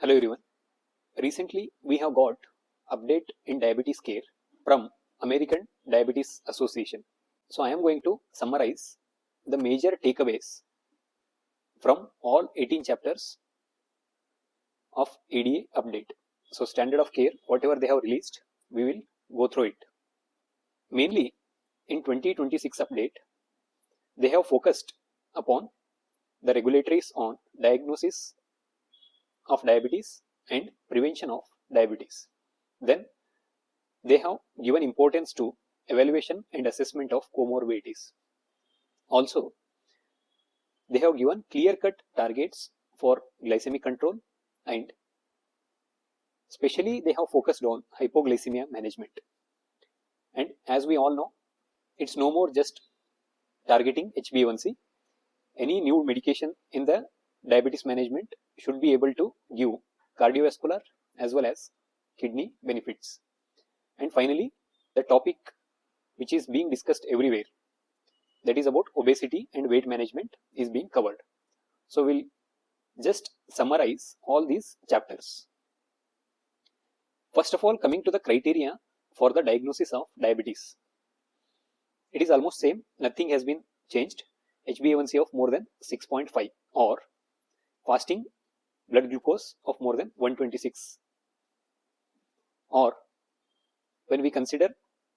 Hello everyone. Recently we have got update in diabetes care from American Diabetes Association. So I am going to summarize the major takeaways from all 18 chapters of ADA update. So standard of care, whatever they have released, we will go through it. Mainly in 2026 update, they have focused upon the regulatories on diagnosis of diabetes and prevention of diabetes. Then they have given importance to evaluation and assessment of comorbidities. Also, they have given clear-cut targets for glycemic control, and especially they have focused on hypoglycemia management. And as we all know, it's no more just targeting HbA1c. Any new medication in the diabetes management should be able to give cardiovascular as well as kidney benefits. And finally, the topic which is being discussed everywhere, that is about obesity and weight management, is being covered. So we'll just summarize all these chapters. First of all, coming to the criteria for the diagnosis of diabetes, it is almost same, nothing has been changed. HbA1c of more than 6.5 or fasting blood glucose of more than 126, or when we consider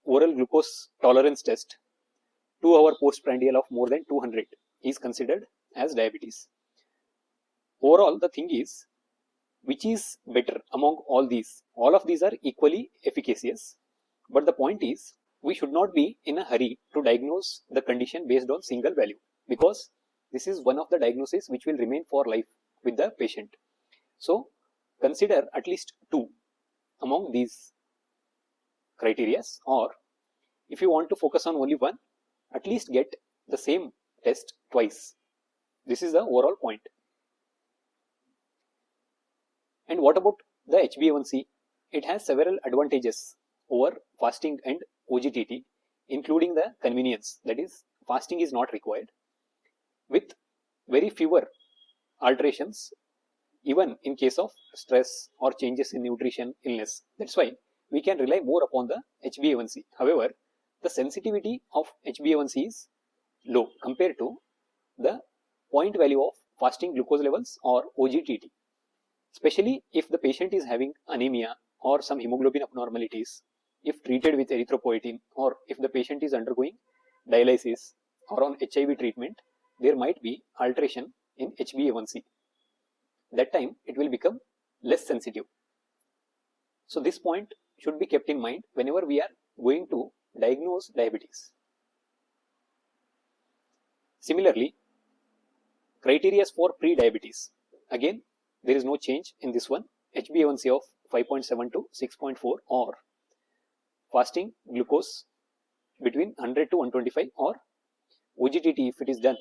oral glucose tolerance test, 2-hour postprandial of more than 200 is considered as diabetes. Overall, the thing is, which is better among all these? All of these are equally efficacious, but the point is, we should not be in a hurry to diagnose the condition based on single value, because this is one of the diagnoses which will remain for life with the patient. So consider at least 2 among these criteria, or if you want to focus on only one, at least get the same test twice. This is the overall point. And what about the HbA1c? It has several advantages over fasting and OGTT, including the convenience, that is, fasting is not required, with very fewer alterations even in case of stress or changes in nutrition, illness. That's why we can rely more upon the HbA1c. However, the sensitivity of HbA1c is low compared to the point value of fasting glucose levels or OGTT, especially if the patient is having anemia or some hemoglobin abnormalities, if treated with erythropoietin, or if the patient is undergoing dialysis or on HIV treatment, there might be alteration in HbA1c. That time it will become less sensitive. So this point should be kept in mind whenever we are going to diagnose diabetes. Similarly, criteria for pre-diabetes. Again, there is no change in this one. HbA1c of 5.7 to 6.4, or fasting glucose between 100 to 125, or OGTT if it is done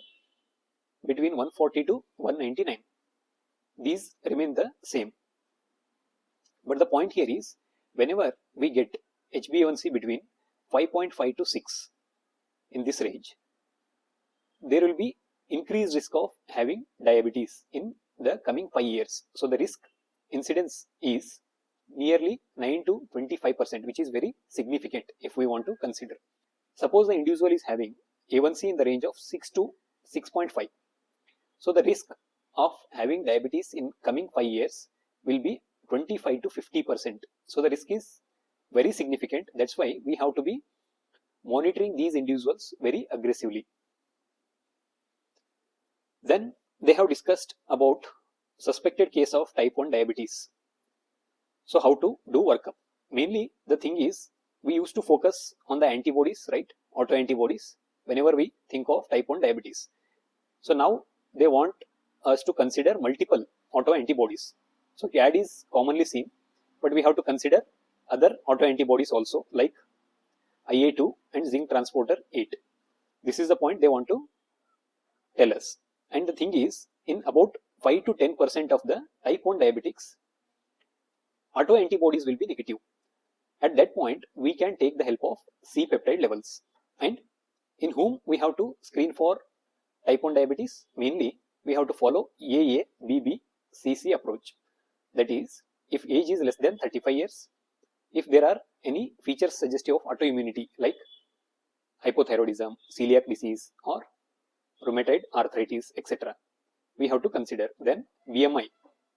between 140 to 199. These remain the same. But the point here is, whenever we get HbA1c between 5.5 to 6 in this range, there will be increased risk of having diabetes in the coming 5 years. So the risk incidence is nearly 9 to 25%, which is very significant if we want to consider. Suppose the individual is having A1c in the range of 6 to 6.5. So the risk of having diabetes in coming 5 years will be 25 to 50%. So the risk is very significant. That's why we have to be monitoring these individuals very aggressively. Then they have discussed about suspected case of type 1 diabetes. So how to do workup? Mainly the thing is, we used to focus on the antibodies, right? Autoantibodies, whenever we think of type 1 diabetes. So now they want us to consider multiple autoantibodies. So CAD is commonly seen, but we have to consider other autoantibodies also, like IA2 and zinc transporter 8. This is the point they want to tell us. And the thing is, in about 5 to 10% of the type 1 diabetics, autoantibodies will be negative. At that point, we can take the help of C-peptide levels. And in whom we have to screen for type 1 diabetes? Mainly, we have to follow AABBCC approach. that is, if age is less than 35 years, if there are any features suggestive of autoimmunity like hypothyroidism, celiac disease, or rheumatoid arthritis, etc., we have to consider. Then BMI,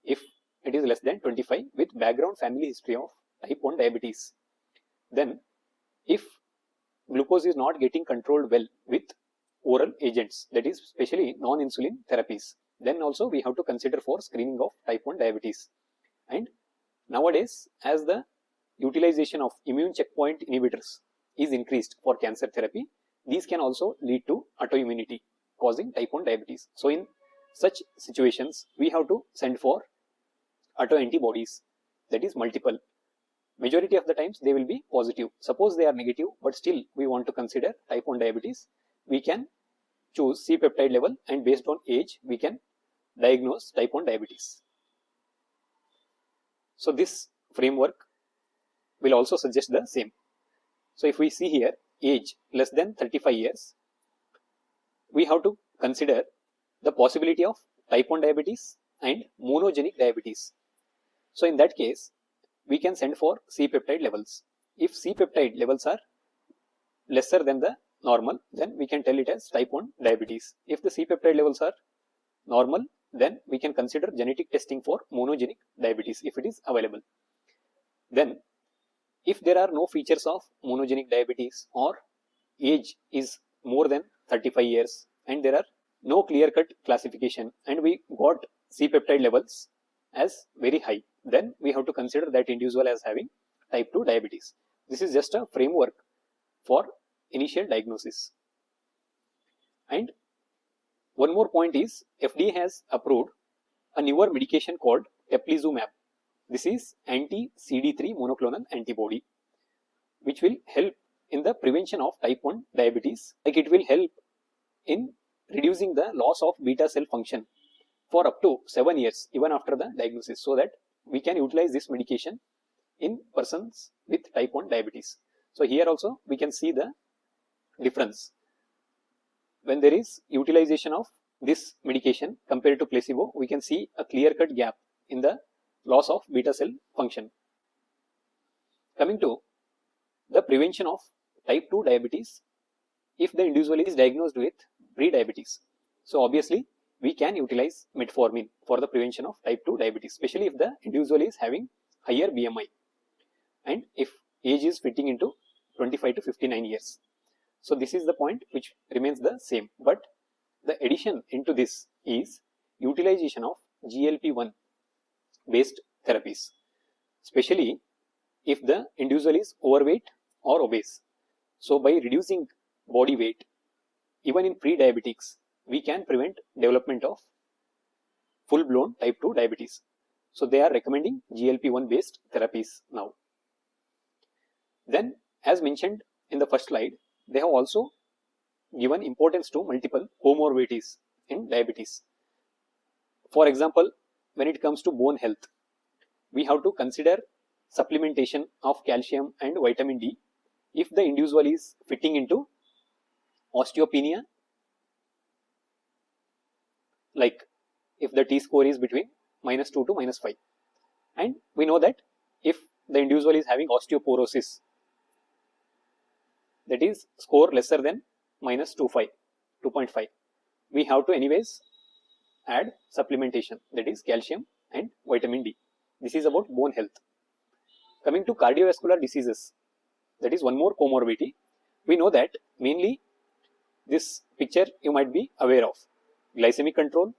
if it is less than 25 with background family history of type 1 diabetes. Then if glucose is not getting controlled well with oral agents, that is especially non-insulin therapies, then also we have to consider for screening of type 1 diabetes. And nowadays, as the utilization of immune checkpoint inhibitors is increased for cancer therapy, these can also lead to autoimmunity causing type 1 diabetes. So in such situations, we have to send for autoantibodies, that is multiple. Majority of the times they will be positive. Suppose they are negative, but still we want to consider type 1 diabetes, we can choose C-peptide level, and based on age we can diagnose type 1 diabetes. So this framework will also suggest the same. So if we see here age less than 35 years, we have to consider the possibility of type 1 diabetes and monogenic diabetes. So in that case, we can send for C-peptide levels. If C-peptide levels are lesser than the normal, then we can tell it as type 1 diabetes. If the C-peptide levels are normal, then we can consider genetic testing for monogenic diabetes if it is available. Then if there are no features of monogenic diabetes, or age is more than 35 years and there are no clear-cut classification, and we got C-peptide levels as very high, then we have to consider that individual as having type 2 diabetes. This is just a framework for initial diagnosis. And one more point is, FDA has approved a newer medication called teplizumab. This is anti-CD3 monoclonal antibody, which will help in the prevention of type 1 diabetes. Like, it will help in reducing the loss of beta cell function for up to 7 years even after the diagnosis, so that we can utilize this medication in persons with type 1 diabetes. So here also we can see the difference. When there is utilization of this medication compared to placebo, we can see a clear-cut gap in the loss of beta cell function. Coming to the prevention of type 2 diabetes, if the individual is diagnosed with pre-diabetes, so obviously we can utilize metformin for the prevention of type 2 diabetes, especially if the individual is having higher BMI and if age is fitting into 25 to 59 years. So this is the point which remains the same, but the addition into this is utilization of GLP-1 based therapies, especially if the individual is overweight or obese. So by reducing body weight, even in pre-diabetics, we can prevent development of full-blown type 2 diabetes. So they are recommending GLP-1 based therapies now. Then, as mentioned in the first slide, they have also given importance to multiple comorbidities in diabetes. For example, when it comes to bone health, we have to consider supplementation of calcium and vitamin D if the individual is fitting into osteopenia, like if the T-score is between -2 to -5. And we know that if the individual is having osteoporosis, that is score lesser than -2.5, we have to anyways add supplementation, that is calcium and vitamin D. This is about bone health. Coming to cardiovascular diseases, that is one more comorbidity. We know that mainly this picture you might be aware of: glycemic control,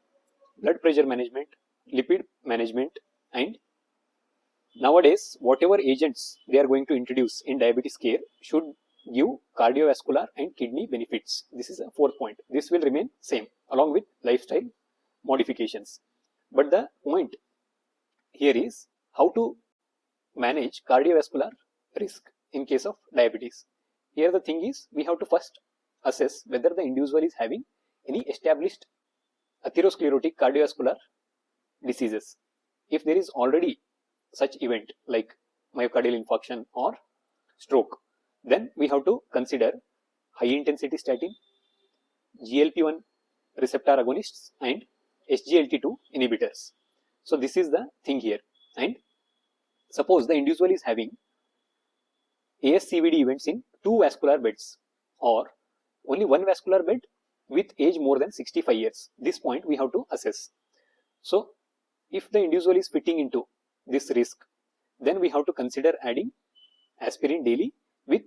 blood pressure management, lipid management, and nowadays whatever agents they are going to introduce in diabetes care should give cardiovascular and kidney benefits. This is a fourth point. This will remain same along with lifestyle modifications. But the point here is how to manage cardiovascular risk in case of diabetes. Here the thing is, we have to first assess whether the individual is having any established atherosclerotic cardiovascular diseases. If there is already such event like myocardial infarction or stroke, then we have to consider high intensity statin, GLP-1 receptor agonists, and SGLT2 inhibitors. So this is the thing here. Suppose the individual is having ASCVD events in 2 vascular beds or only 1 vascular bed with age more than 65 years. This point we have to assess. So if the individual is fitting into this risk, then we have to consider adding aspirin daily with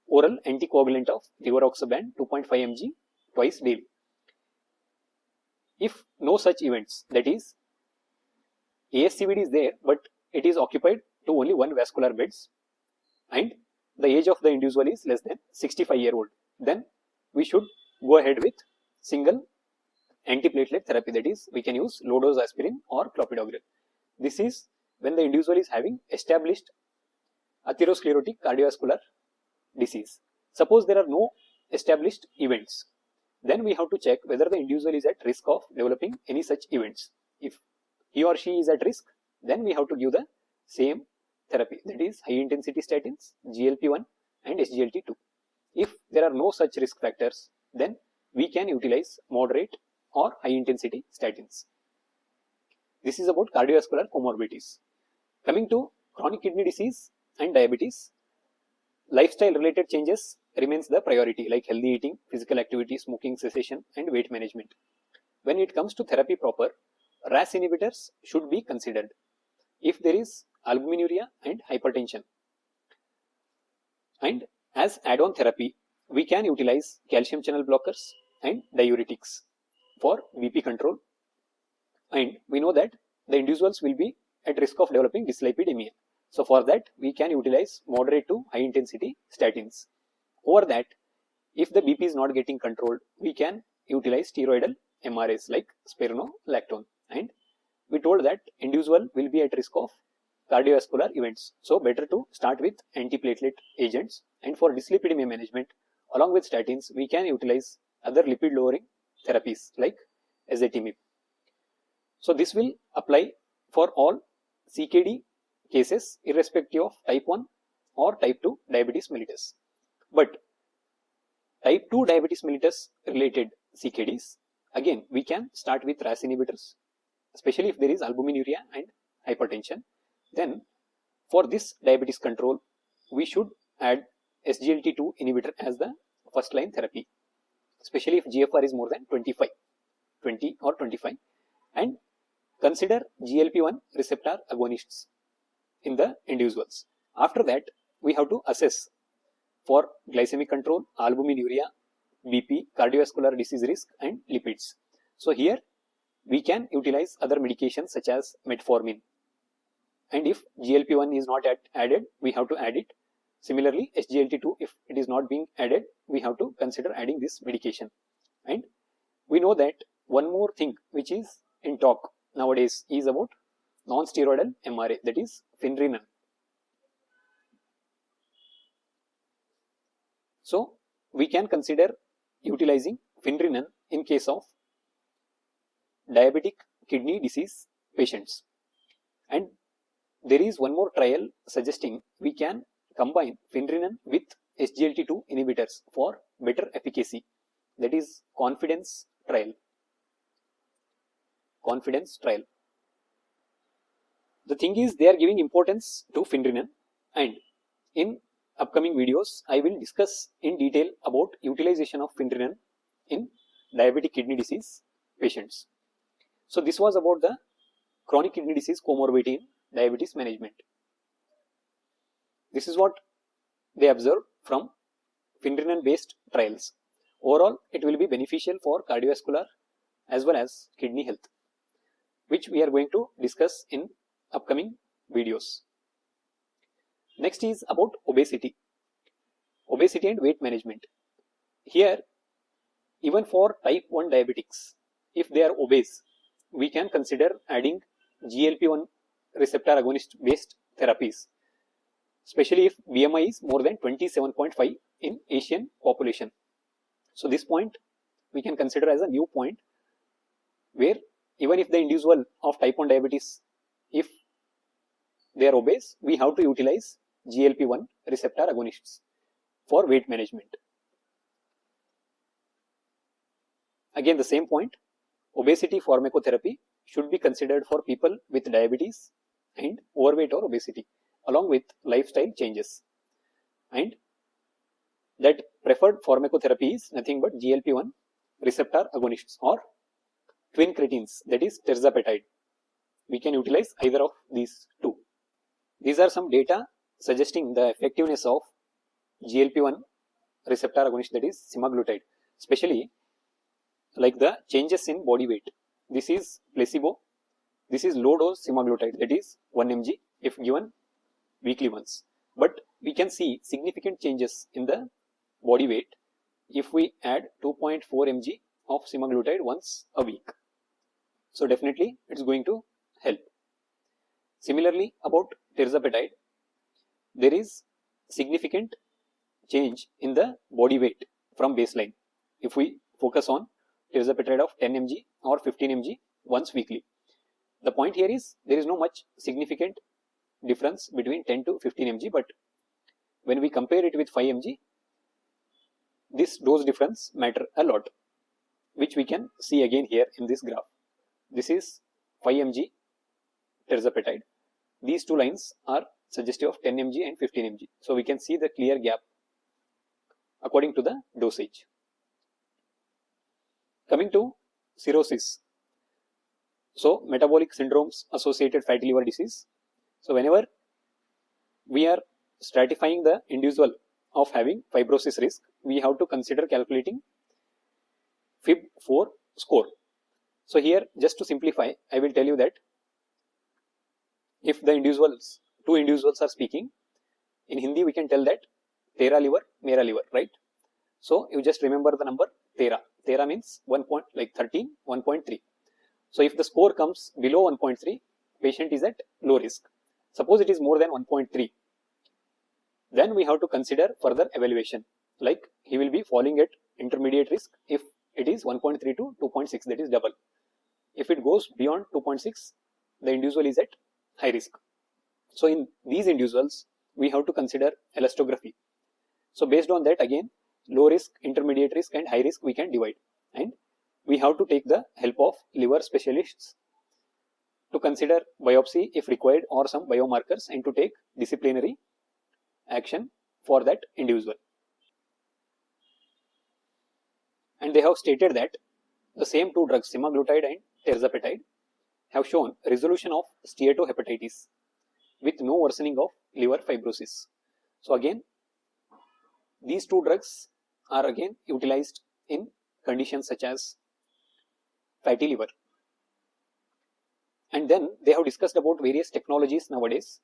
oral anticoagulant of rivaroxaban 2.5 mg twice daily. If no such events, that is ASCVD is there but it is occupied to only 1 vascular beds and the age of the individual is less than 65-year-old, then we should go ahead with single antiplatelet therapy, that is we can use low dose aspirin or clopidogrel. This is when the individual is having established atherosclerotic cardiovascular disease. Suppose there are no established events, then we have to check whether the individual is at risk of developing any such events. If he or she is at risk, then we have to give the same therapy, that is high intensity statins, GLP-1 and SGLT2. If there are no such risk factors, then we can utilize moderate or high intensity statins. This is about cardiovascular comorbidities. Coming to chronic kidney disease and diabetes, lifestyle related changes remains the priority, like healthy eating, physical activity, smoking cessation and weight management. When it comes to therapy proper, RAS inhibitors should be considered if there is albuminuria and hypertension. And as add-on therapy, we can utilize calcium channel blockers and diuretics for BP control. And we know that the individuals will be at risk of developing dyslipidemia. So for that, we can utilize moderate to high intensity statins. Over that, if the BP is not getting controlled, we can utilize steroidal MRAs like spironolactone. And we told that individual will be at risk of cardiovascular events. So better to start with antiplatelet agents. And for dyslipidemia management, along with statins, we can utilize other lipid lowering therapies like ezetimibe. So this will apply for all CKD cases irrespective of type 1 or type 2 diabetes mellitus. But type 2 diabetes mellitus related CKDs, again we can start with RAS inhibitors, especially if there is albuminuria and hypertension. Then for this diabetes control, we should add SGLT2 inhibitor as the first line therapy, especially if GFR is more than 20 or 25, and consider GLP-1 receptor agonists in the individuals. After that, we have to assess for glycemic control, albuminuria, BP, cardiovascular disease risk and lipids. So here we can utilize other medications such as metformin. And if GLP-1 is not added, we have to add it. Similarly, SGLT2, if it is not being added, we have to consider adding this medication. And we know that one more thing which is in talk nowadays is about non-steroidal MRA, that is Finerenone. So we can consider utilizing Finerenone in case of diabetic kidney disease patients. And there is one more trial suggesting we can combine Finerenone with SGLT2 inhibitors for better efficacy, that is confidence trial. The thing is, they are giving importance to Finerenone, and in upcoming videos I will discuss in detail about utilization of Finerenone in diabetic kidney disease patients. So this was about the chronic kidney disease comorbidity in diabetes management. This is what they observed from Finerenone based trials. Overall, it will be beneficial for cardiovascular as well as kidney health, which we are going to discuss in upcoming videos. Next is about obesity and weight management. Here, even for type 1 diabetics, if they are obese, we can consider adding GLP-1 receptor agonist based therapies, especially if BMI is more than 27.5 in Asian population. So this point we can consider as a new point, where even if the individual of type 1 diabetes, if they are obese, we have to utilize GLP-1 receptor agonists for weight management. Again the same point, obesity pharmacotherapy should be considered for people with diabetes and overweight or obesity along with lifestyle changes. And that preferred pharmacotherapy is nothing but GLP-1 receptor agonists or twin cretins, that is tirzepatide. We can utilize either of these two. These are some data suggesting the effectiveness of GLP-1 receptor agonist, that is semaglutide, especially like the changes in body weight. This is placebo. This is low dose semaglutide, that is 1 mg if given weekly once. But we can see significant changes in the body weight if we add 2.4 mg of semaglutide once a week. So definitely it's going to help. Similarly, about tirzepatide, there is significant change in the body weight from baseline if we focus on tirzepatide of 10 mg or 15 mg once weekly. The point here is there is no much significant difference between 10 to 15 mg, but when we compare it with 5 mg, this dose difference matter a lot, which we can see again here in this graph. This is 5 mg tirzepatide. These two lines are suggestive of 10 mg and 15 mg. So we can see the clear gap according to the dosage. Coming to cirrhosis. So metabolic syndromes associated fatty liver disease. So whenever we are stratifying the individual of having fibrosis risk, we have to consider calculating FIB-4 score. So here, just to simplify, I will tell you that if the two individuals are speaking, in Hindi we can tell that tera liver, mera liver, right? So you just remember the number tera. Tera means 13, 1.3. So if the score comes below 1.3, patient is at low risk. Suppose it is more than 1.3, then we have to consider further evaluation, like he will be falling at intermediate risk if it is 1.3 to 2.6, that is double. If it goes beyond 2.6, the individual is at high risk. So in these individuals, we have to consider elastography. So based on that, again, low risk, intermediate risk and high risk we can divide, and we have to take the help of liver specialists to consider biopsy if required or some biomarkers, and to take disciplinary action for that individual. And they have stated that the same two drugs, semaglutide and tirzepatide, have shown resolution of steatohepatitis with no worsening of liver fibrosis. So again, these two drugs are again utilized in conditions such as fatty liver. And then they have discussed about various technologies nowadays.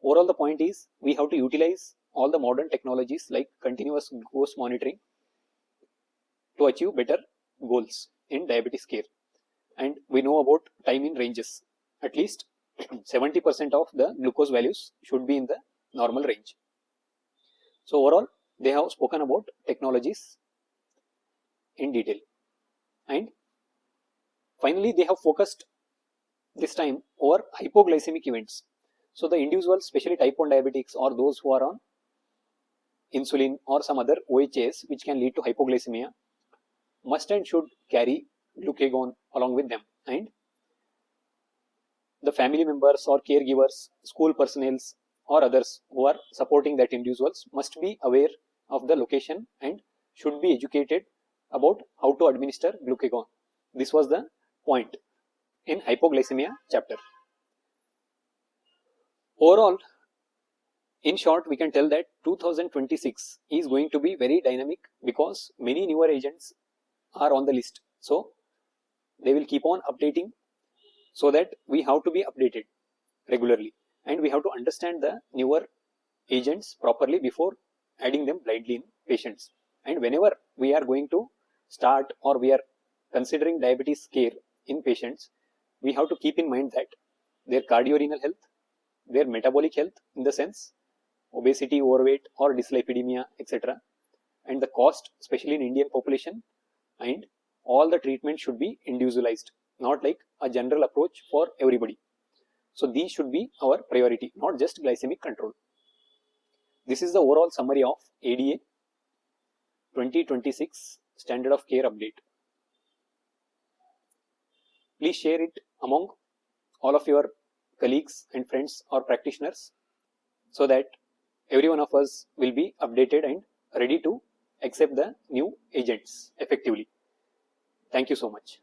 Overall, the point is we have to utilize all the modern technologies like continuous glucose monitoring to achieve better goals in diabetes care. And we know about time in ranges. At least 70% of the glucose values should be in the normal range. So overall, they have spoken about technologies in detail. And finally, they have focused this time over hypoglycemic events. So the individuals, especially type 1 diabetics or those who are on insulin or some other OHAs which can lead to hypoglycemia, must and should carry glucagon along with them. And the family members or caregivers, school personnel or others who are supporting that individuals must be aware of the location and should be educated about how to administer glucagon. This was the point in hypoglycemia chapter. Overall, in short, we can tell that 2026 is going to be very dynamic because many newer agents are on the list. So they will keep on updating, so that we have to be updated regularly and we have to understand the newer agents properly before adding them blindly in patients. And whenever we are going to start or we are considering diabetes care in patients, we have to keep in mind that their cardiorenal health, their metabolic health in the sense obesity, overweight or dyslipidemia, etc., and the cost, especially in Indian population, and all the treatment should be individualized, not like a general approach for everybody. So these should be our priority, not just glycemic control. This is the overall summary of ADA 2026 Standard of Care Update. Please share it among all of your colleagues and friends or practitioners so that every one of us will be updated and ready to accept the new agents effectively. Thank you so much.